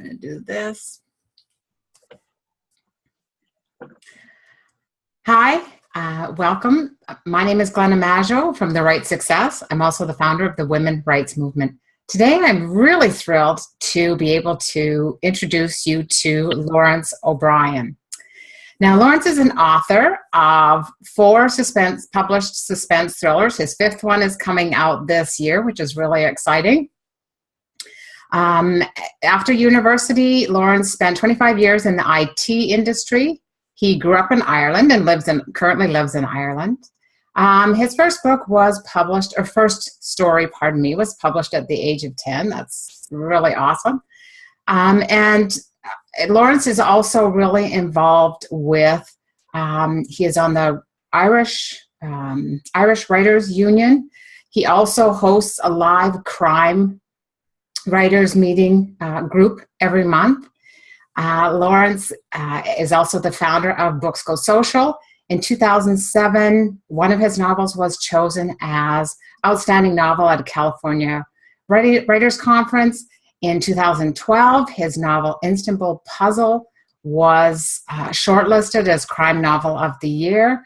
going to do this. Hi, welcome. My name is Glenna Maggio from The Right Success. I'm also the founder of the Women Rights Movement. Today, I'm really thrilled to be able to introduce you to Laurence O'Brien. Now, Laurence is an author of 4 published suspense thrillers. His 5th one is coming out this year, which is really exciting. After university, Laurence spent 25 years in the IT industry. He grew up in Ireland and currently lives in Ireland. His first book was published, or first story, pardon me, was published at the age of 10. That's really awesome. And Laurence is also really involved with, he is on the Irish Writers Union. He also hosts a live crime writers meeting group every month. Laurence is also the founder of Books Go Social. In 2007, one of his novels was chosen as Outstanding Novel at a California Writers Conference. In 2012, his novel Istanbul Puzzle was shortlisted as Crime Novel of the Year.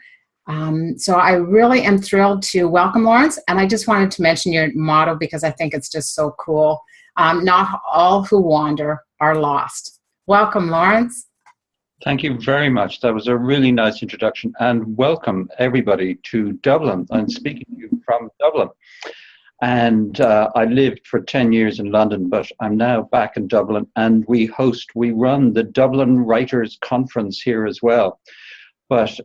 So I really am thrilled to welcome Laurence, and I just wanted to mention your motto because I think it's just so cool. Not all who wander are lost. Welcome, Laurence. Thank you very much. That was a really nice introduction, and welcome everybody to Dublin. I'm speaking to you from Dublin. And I lived for 10 years in London, but I'm now back in Dublin, and we run the Dublin Writers Conference here as well. But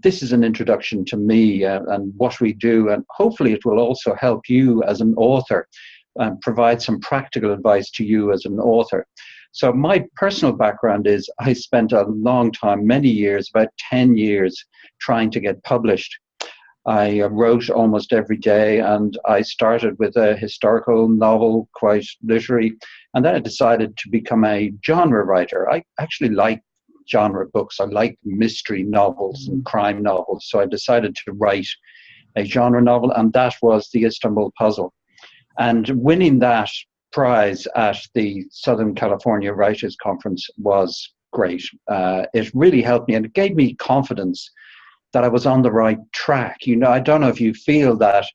this is an introduction to me and what we do, and hopefully it will also help you as an author, provide some practical advice to you as an author. So my personal background is I spent a long time, many years, about 10 years, trying to get published. I wrote almost every day, and I started with a historical novel, quite literary, and then I decided to become a genre writer. I actually like genre books. I like mystery novels and crime novels, so I decided to write a genre novel, and that was the Istanbul Puzzle. And winning that prize at the Southern California Writers Conference was great. It really helped me, and it gave me confidence that I was on the right track. You know, I don't know if you feel that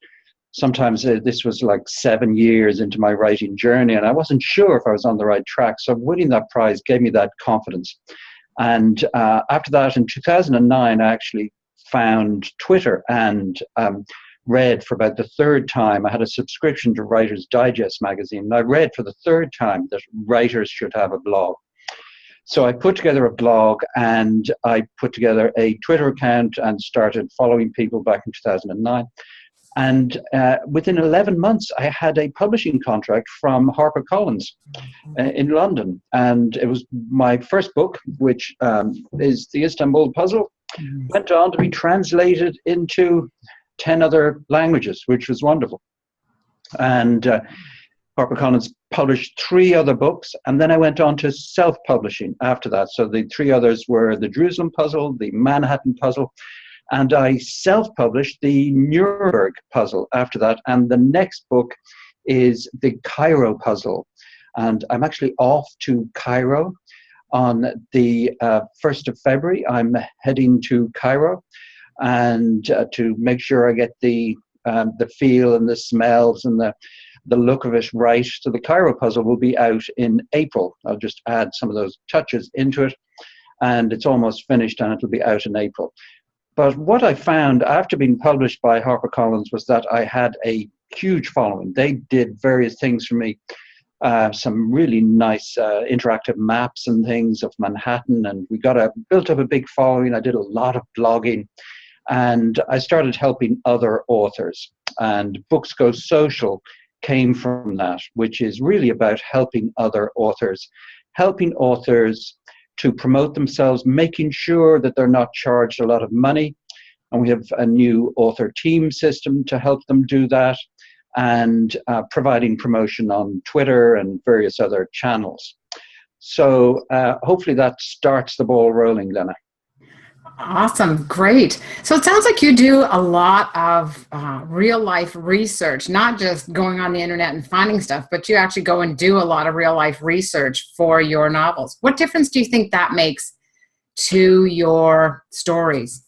sometimes this was like 7 years into my writing journey, and I wasn't sure if I was on the right track. So winning that prize gave me that confidence. And after that, in 2009, I actually found Twitter and read for about the 3rd time. I had a subscription to Writer's Digest magazine, and I read for the 3rd time that writers should have a blog. So I put together a blog, and I put together a Twitter account and started following people back in 2009. And within 11 months, I had a publishing contract from HarperCollins in London. And it was my first book, which is the Istanbul Puzzle, went on to be translated into 10 other languages, which was wonderful. And HarperCollins published 3 other books, and then I went on to self-publishing after that. So the 3 others were the Jerusalem Puzzle, the Manhattan Puzzle, and I self-published the Nuremberg Puzzle after that. And the next book is the Cairo Puzzle. And I'm actually off to Cairo on the 1st of February. I'm heading to Cairo and to make sure I get the feel and the smells and the look of it right. So the Cairo Puzzle will be out in April. I'll just add some of those touches into it, and it's almost finished, and it'll be out in April. But what I found after being published by HarperCollins was that I had a huge following. They did various things for me, some really nice interactive maps and things of Manhattan, and we built up a big following. I did a lot of blogging, and I started helping other authors. And Books Go Social came from that, which is really about helping other authors, to promote themselves, making sure that they're not charged a lot of money. And we have a new author team system to help them do that, and providing promotion on Twitter and various other channels. So hopefully that starts the ball rolling, Lena. Awesome. Great. So it sounds like you do a lot of real life research, not just going on the internet and finding stuff, but you actually go and do a lot of real life research for your novels. What difference do you think that makes to your stories?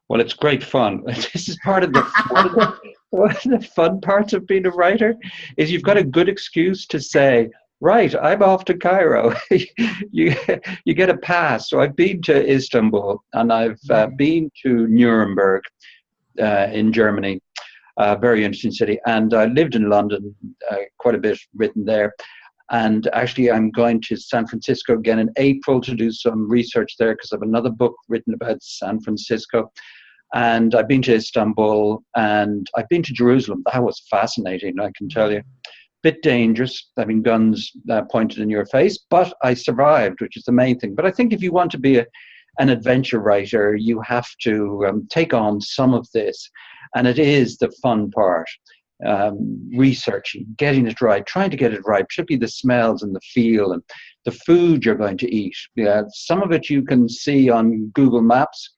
Well, it's great fun. This is part of the one of the fun parts of being a writer is you've got a good excuse to say, right, I'm off to Cairo. you you get a pass. So I've been to Istanbul and I've been to Nuremberg in Germany, a very interesting city. And I lived in London quite a bit, written there. And actually, I'm going to San Francisco again in April to do some research there because I have another book written about San Francisco. And I've been to Istanbul and I've been to Jerusalem. That was fascinating, I can tell you. Bit dangerous, having guns pointed in your face, but I survived, which is the main thing. But I think if you want to be an adventure writer, you have to take on some of this. And it is the fun part. Researching, getting it right, trying to get it right, particularly the smells and the feel and the food you're going to eat. Yeah, some of it you can see on Google Maps,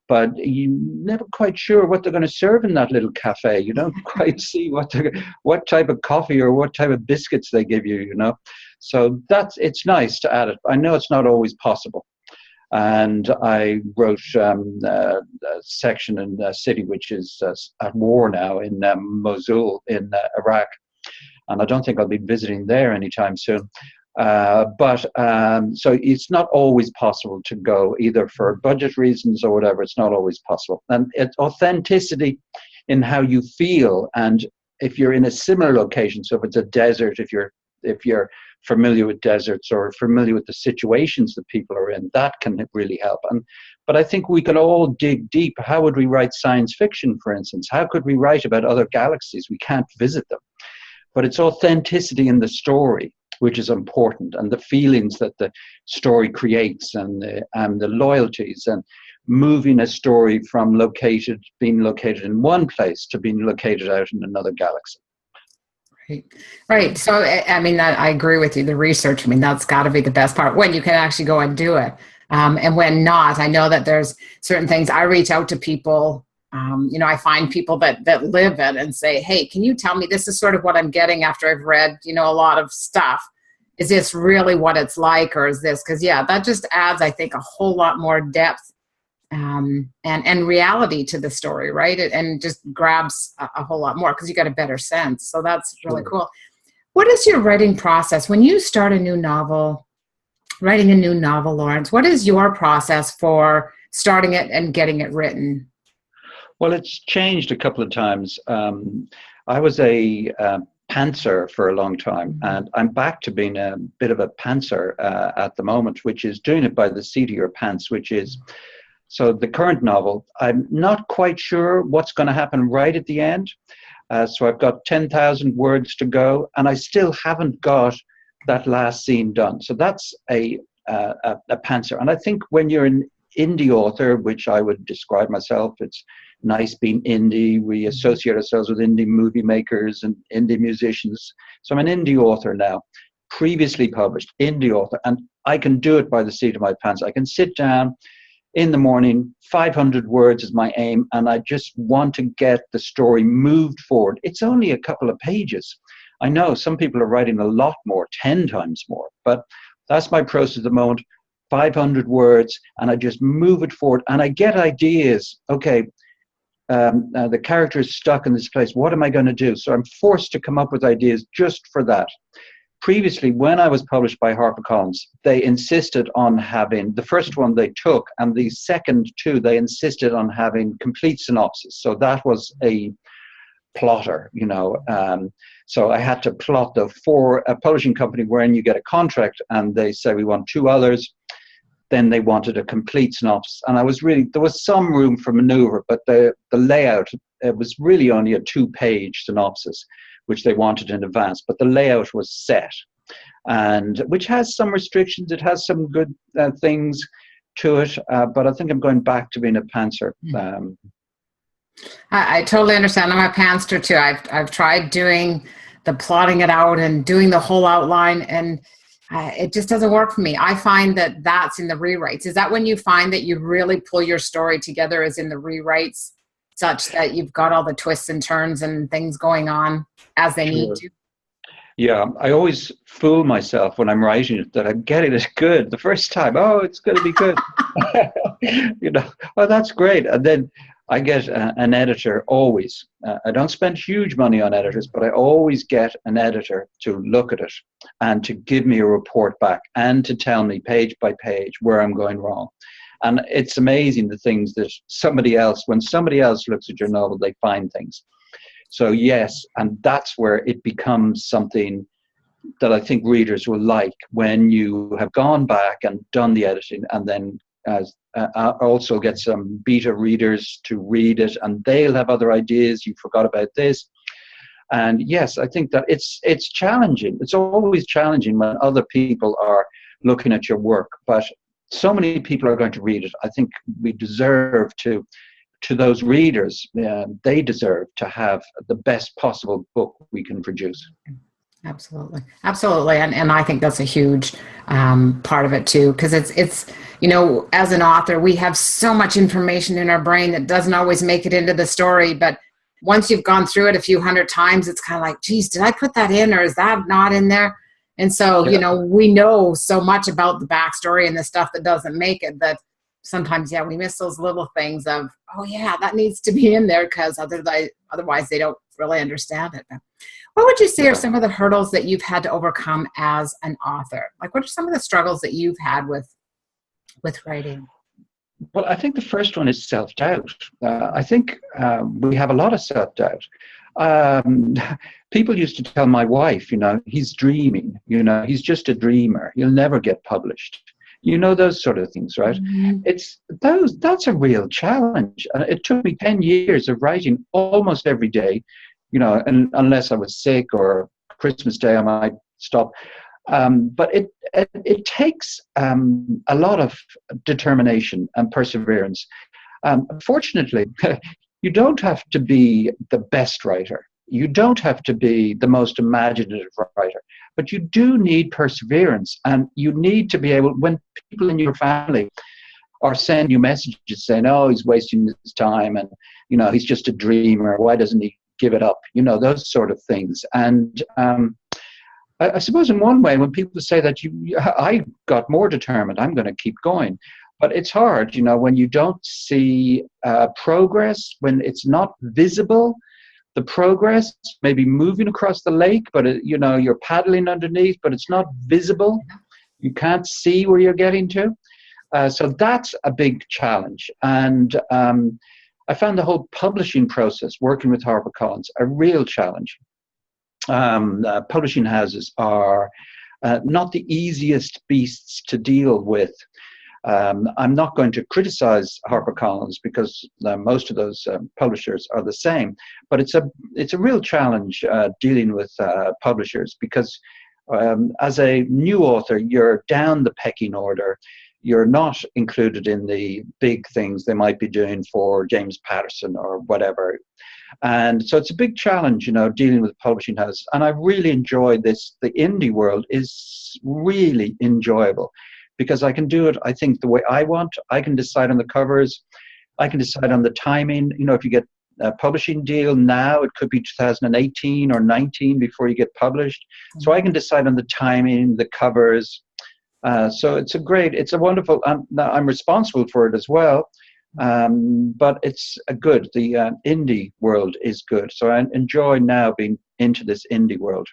but you're never quite sure what they're going to serve in that little cafe. You don't quite see what type of coffee or what type of biscuits they give you, you know. So it's nice to add it. I know it's not always possible. And I wrote a section in a city which is at war now in Mosul in Iraq. And I don't think I'll be visiting there anytime soon. So it's not always possible to go either for budget reasons or whatever. It's not always possible. And it's authenticity in how you feel. And if you're in a similar location, so if it's a desert, if you're familiar with deserts or familiar with the situations that people are in, that can really help. But I think we could all dig deep. How would we write science fiction, for instance? How could we write about other galaxies? We can't visit them. But it's authenticity in the story, which is important, and the feelings that the story creates and the loyalties, and moving a story from being located in one place to being located out in another galaxy. Right. So, I mean, I agree with you. The research, I mean, that's got to be the best part when you can actually go and do it. And when not, I know that there's certain things I reach out to people. I find people that live it and say, hey, can you tell me, this is sort of what I'm getting after I've read, a lot of stuff. Is this really what it's like, or is this? Because, that just adds, I think, a whole lot more depth and reality to the story, right? And just grabs a whole lot more because you got a better sense. So that's really cool. What is your writing process when you start writing a new novel, Laurence? What is your process for starting it and getting it written? Well, it's changed a couple of times. I was a pantser for a long time, and I'm back to being a bit of a pantser at the moment, which is doing it by the seat of your pants, which is, so the current novel, I'm not quite sure what's going to happen right at the end. So I've got 10,000 words to go, and I still haven't got that last scene done. So that's a pantser. And I think when you're an indie author, which I would describe myself, it's nice being indie. We associate ourselves with indie movie makers and indie musicians. So I'm an indie author now, previously published indie author, and I can do it by the seat of my pants. I can sit down in the morning, 500 words is my aim, and I just want to get the story moved forward. It's only a couple of pages. I know some people are writing a lot more, 10 times more, but that's my process at the moment. 500 words, and I just move it forward, and I get ideas. Okay, the character is stuck in this place. What am I going to do? So I'm forced to come up with ideas just for that. Previously, when I was published by HarperCollins, they insisted on having, the first one they took, and the second two, they insisted on having complete synopsis. So that was a plotter, so I had to plot for a publishing company wherein you get a contract and they say, we want 2 others. Then they wanted a complete synopsis. And there was some room for maneuver, but the layout, it was really only a 2-page synopsis, which they wanted in advance, but the layout was set, and which has some restrictions. It has some good things to it, but I think I'm going back to being a pantser. I totally understand. I'm a pantser too. I've tried doing the plotting it out and doing the whole outline, and it just doesn't work for me. I find that that's in the rewrites. Is that when you find that you really pull your story together, as in the rewrites, such that you've got all the twists and turns and things going on as they need Sure. to? Yeah, I always fool myself when I'm writing it that I get it as good the first time. Oh, it's going to be good. Oh, that's great. And then I get an editor always. I don't spend huge money on editors, but I always get an editor to look at it and to give me a report back and to tell me page by page where I'm going wrong. And it's amazing the things that when somebody else looks at your novel, they find things. So yes, and that's where it becomes something that I think readers will like, when you have gone back and done the editing, and then also get some beta readers to read it, and they'll have other ideas. You forgot about this. And yes, I think that it's challenging. It's always challenging when other people are looking at your work, but so many people are going to read it. I think we deserve to those readers, they deserve to have the best possible book we can produce. Absolutely. Absolutely. And I think that's a huge part of it too, because it's, as an author, we have so much information in our brain that doesn't always make it into the story. But once you've gone through it a few hundred times, it's kind of like, geez, did I put that in, or is that not in there? And so, Yeah. We know so much about the backstory and the stuff that doesn't make it, that sometimes, we miss those little things of, oh yeah, that needs to be in there, because otherwise they don't really understand it. But what would you say are some of the hurdles that you've had to overcome as an author? Like, what are some of the struggles that you've had with writing? Well, I think the first one is self-doubt. I think we have a lot of self-doubt. People used to tell my wife, he's dreaming, he's just a dreamer. He'll never get published. Those sort of things, right? Mm-hmm. That's a real challenge. It took me 10 years of writing almost every day, and unless I was sick or Christmas Day, I might stop. But it takes a lot of determination and perseverance. Fortunately, you don't have to be the best writer. You don't have to be the most imaginative writer, but you do need perseverance, and you need to be able, when people in your family are sending you messages saying, oh, he's wasting his time, and, he's just a dreamer, why doesn't he give it up? Those sort of things. And I suppose in one way, when people say that, I got more determined, I'm going to keep going. But it's hard, when you don't see progress, when it's not visible. The progress may be moving across the lake, but you're paddling underneath, but it's not visible. You can't see where you're getting to. So that's a big challenge. And I found the whole publishing process, working with HarperCollins, a real challenge. Publishing houses are not the easiest beasts to deal with. I'm not going to criticize HarperCollins, because most of those publishers are the same, but it's a real challenge dealing with publishers, because as a new author, you're down the pecking order. You're not included in the big things they might be doing for James Patterson or whatever. And so it's a big challenge, dealing with publishing houses. And I really enjoy this. The indie world is really enjoyable, because I can do it, I think, the way I want. I can decide on the covers. I can decide on the timing. If you get a publishing deal now, it could be 2018 or 19 before you get published. So I can decide on the timing, the covers. So it's a wonderful, I'm responsible for it as well. But it's good. The indie world is good. So I enjoy now being into this indie world.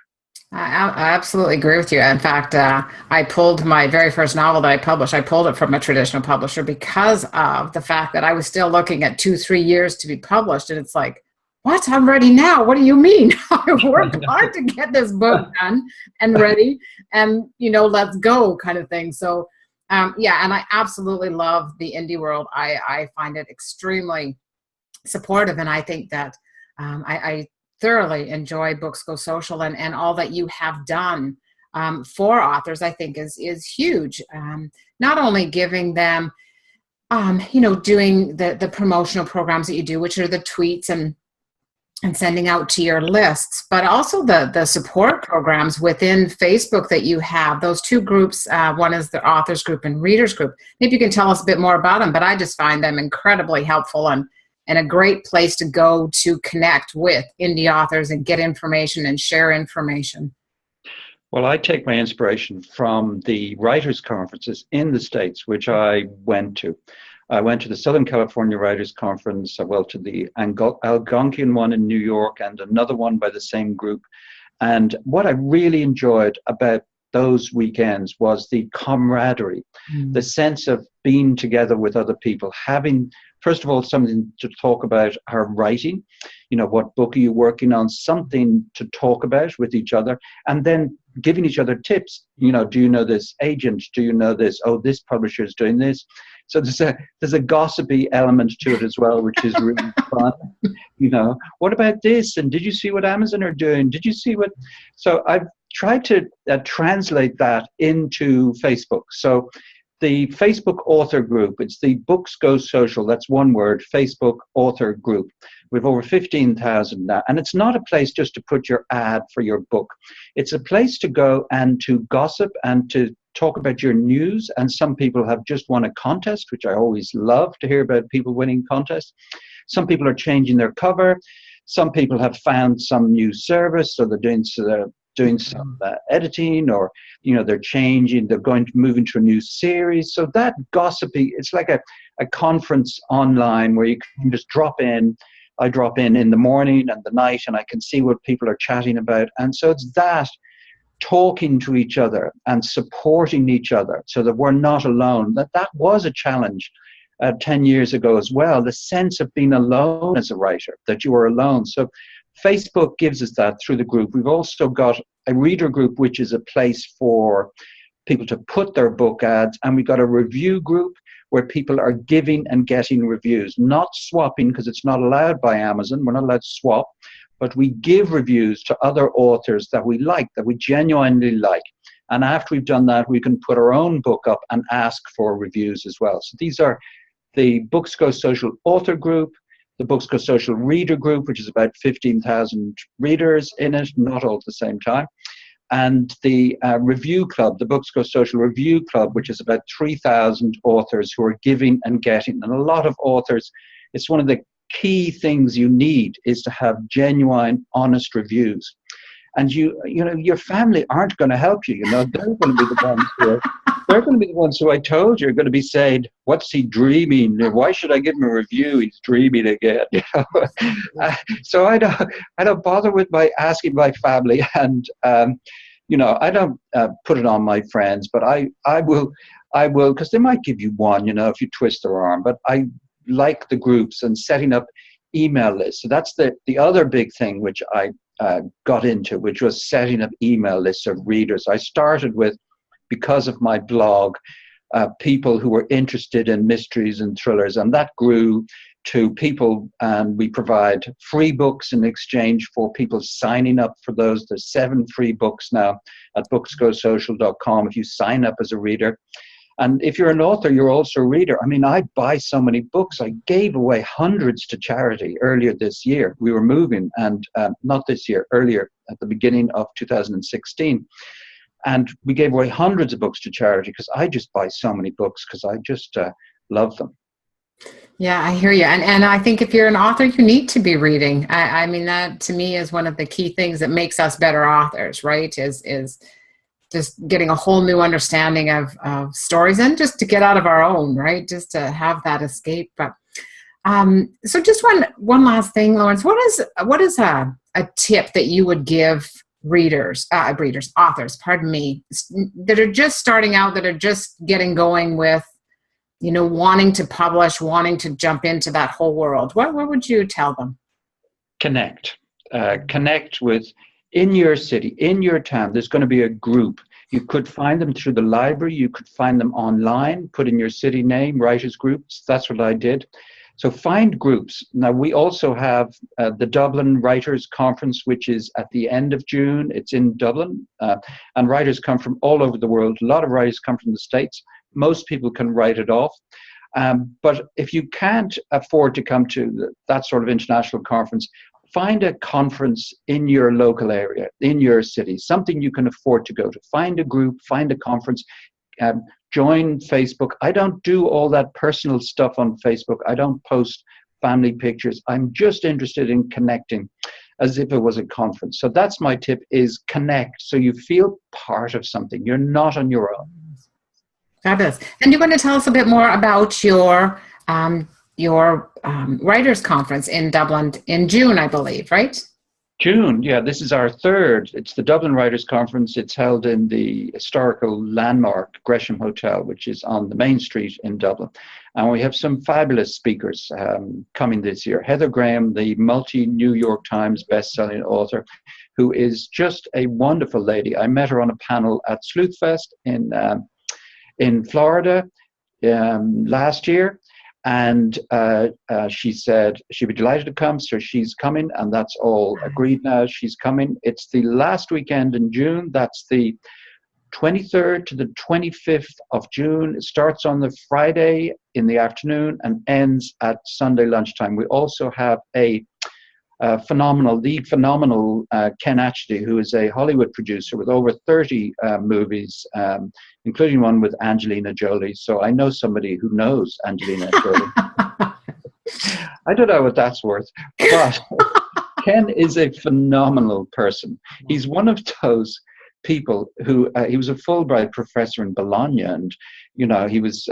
I absolutely agree with you. In fact, I pulled my very first novel that I published. I pulled it from a traditional publisher because of the fact that I was still looking at 2-3 years to be published. And it's like, what? I'm ready now. What do you mean? I worked hard to get this book done and ready, and, let's go, kind of thing. So, and I absolutely love the indie world. I find it extremely supportive. And I think that I thoroughly enjoy Books Go Social, and all that you have done for authors, I think is huge. Not only giving them, doing the promotional programs that you do, which are the tweets and and sending out to your lists, but also the support programs within Facebook that you have. Those two groups, one is the authors group and readers group. Maybe you can tell us a bit more about them, but I just find them incredibly helpful and a great place to go to connect with indie authors and get information and share information. Well, I take my inspiration from the writers' conferences in the States, which I went to. I went to the Southern California Writers' Conference, I went to the Algonquian one in New York, and another one by the same group. And what I really enjoyed about those weekends was the camaraderie, the sense of being together with other people, having, first of all, something to talk about our writing, what book are you working on, something to talk about with each other, and then giving each other tips. Do you know this agent? Do you know this? Oh, this publisher is doing this. So there's a gossipy element to it as well, which is really fun. What about this? And did you see what Amazon are doing? Did you see what? So I've tried to translate that into Facebook. So the Facebook author group, it's the Books Go Social, that's one word, Facebook author group. We've over 15,000 now. And it's not a place just to put your ad for your book. It's a place to go and to gossip and to talk about your news. And some people have just won a contest, which I always love to hear about people winning contests. Some people are changing their cover. Some people have found some new service, so they're doing some editing, or they're changing, they're going to move into a new series. So that gossipy, it's like a conference online where you can just drop in. I drop in the morning and the night, and I can see what people are chatting about. And so it's that talking to each other and supporting each other so that we're not alone. That was a challenge 10 years ago as well, the sense of being alone as a writer, that you are alone. So Facebook gives us that through the group. We've also got a reader group, which is a place for people to put their book ads. And we've got a review group where people are giving and getting reviews, not swapping, because it's not allowed by Amazon. We're not allowed to swap, but we give reviews to other authors that we like, that we genuinely like. And after we've done that, we can put our own book up and ask for reviews as well. So these are the Books Go Social author group, the Books Go Social reader group, which is about 15,000 readers in it, not all at the same time, and the review club, the Books Go Social review club, which is about 3,000 authors who are giving and getting. And a lot of authors, it's one of the key things you need is to have genuine, honest reviews. And your family aren't going to help you. They're going to be the ones who I told you are going to be saying, "What's he dreaming? Why should I give him a review? He's dreaming again." So I don't bother with asking my family, and I don't put it on my friends, but I will because they might give you one, if you twist their arm. But I like the groups and setting up email lists. So that's the other big thing which I got into, which was setting up email lists of readers. I started with, because of my blog, people who were interested in mysteries and thrillers, and that grew to people, and we provide free books in exchange for people signing up for those. There's 7 free books now at booksgosocial.com if you sign up as a reader. And if you're an author, you're also a reader. I mean, I buy so many books. I gave away hundreds to charity earlier this year. We were moving, and not this year, earlier at the beginning of 2016. And we gave away hundreds of books to charity because I just buy so many books because I just love them. Yeah, I hear you. And I think if you're an author, you need to be reading. I mean, that to me is one of the key things that makes us better authors, right? Is just getting a whole new understanding of stories, and just to get out of our own, right? Just to have that escape. But so just one last thing, Laurence, what is a tip that you would give authors, pardon me, that are just starting out, that are just getting going with, wanting to publish, wanting to jump into that whole world? What would you tell them? Connect with, in your city, in your town, there's going to be a group. You could find them through the library. You could find them online, put in your city name, writers groups. That's what I did. So find groups. Now, we also have the Dublin Writers Conference, which is at the end of June. It's in Dublin, and writers come from all over the world. A lot of writers come from the States. Most people can write it off. But if you can't afford to come to that sort of international conference, find a conference in your local area, in your city, something you can afford to go to. Find a group, find a conference, join Facebook. I don't do all that personal stuff on Facebook. I don't post family pictures. I'm just interested in connecting as if it was a conference. So that's my tip, is connect so you feel part of something. You're not on your own. Fabulous. And you're going to tell us a bit more about your writers' conference in Dublin in June, I believe, right? June, yeah, this is our third. It's the Dublin Writers' Conference. It's held in the historical landmark Gresham Hotel, which is on the main street in Dublin. And we have some fabulous speakers coming this year. Heather Graham, the multi-New York Times best-selling author, who is just a wonderful lady. I met her on a panel at Sleuthfest in Florida last year. And she said she'd be delighted to come, so she's coming, and that's all agreed now. She's coming. It's the last weekend in June. That's the 23rd to the 25th of June. It starts on the Friday in the afternoon and ends at Sunday lunchtime. We also have a phenomenal Ken Atchity, who is a Hollywood producer with over 30 movies, including one with Angelina Jolie. So I know somebody who knows Angelina Jolie. I don't know what that's worth, but Ken is a phenomenal person. He's one of those people who he was a Fulbright professor in Bologna, and he was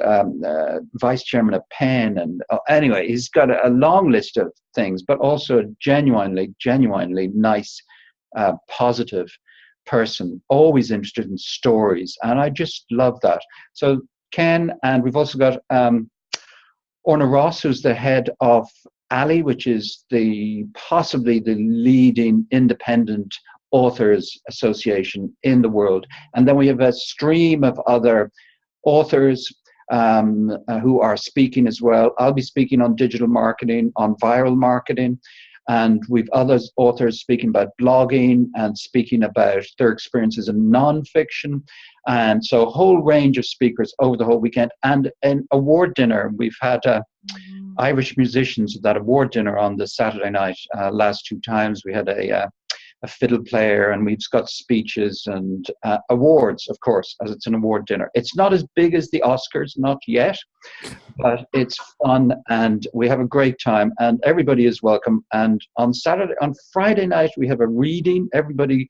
vice chairman of Penn, and anyway, he's got a long list of things, but also a genuinely nice, positive person, always interested in stories, and I just love that. So Ken, and we've also got Orna Ross, who's the head of ALI, which is possibly the leading independent authors association in the world. And then we have a stream of other authors who are speaking as well. I'll be speaking on digital marketing, on viral marketing, and we've other authors speaking about blogging and speaking about their experiences in nonfiction. And so a whole range of speakers over the whole weekend, and an award dinner. We've had Irish musicians at that award dinner on the Saturday night. Last two times we had a fiddle player, and we've got speeches and awards, of course, as it's an award dinner. It's not as big as the Oscars, not yet, but it's fun, and we have a great time, and everybody is welcome. And on Friday night, we have a reading. Everybody,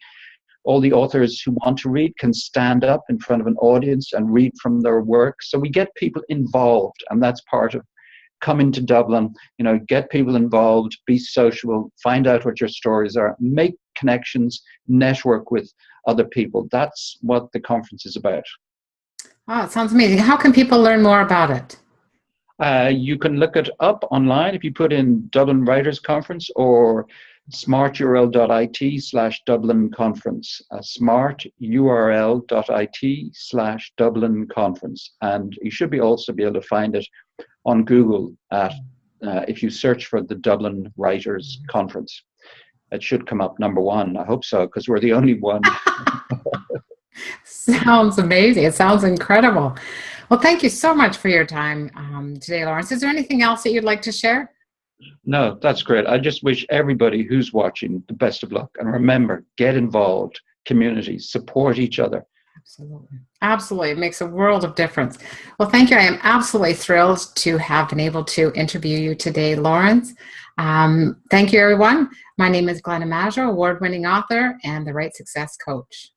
all the authors who want to read can stand up in front of an audience and read from their work. So we get people involved, and that's part of coming to Dublin. Get people involved, be sociable, find out what your stories are, make connections, network with other people. That's what the conference is about. Oh, it sounds amazing. How can people learn more about it? You can look it up online if you put in Dublin Writers Conference or smarturl.it/Dublin Conference, smarturl.it/Dublin Conference. And you should also be able to find it on Google if you search for the Dublin Writers Conference. It should come up number one. I hope so, because we're the only one. Sounds amazing. It sounds incredible. Well, thank you so much for your time today, Laurence. Is there anything else that you'd like to share? No, that's great. I just wish everybody who's watching the best of luck. And remember, get involved, community, support each other. Absolutely. Absolutely. It makes a world of difference. Well, thank you. I am absolutely thrilled to have been able to interview you today, Laurence. Thank you, everyone. My name is Glenna Maggio, award-winning author and the Right Success Coach.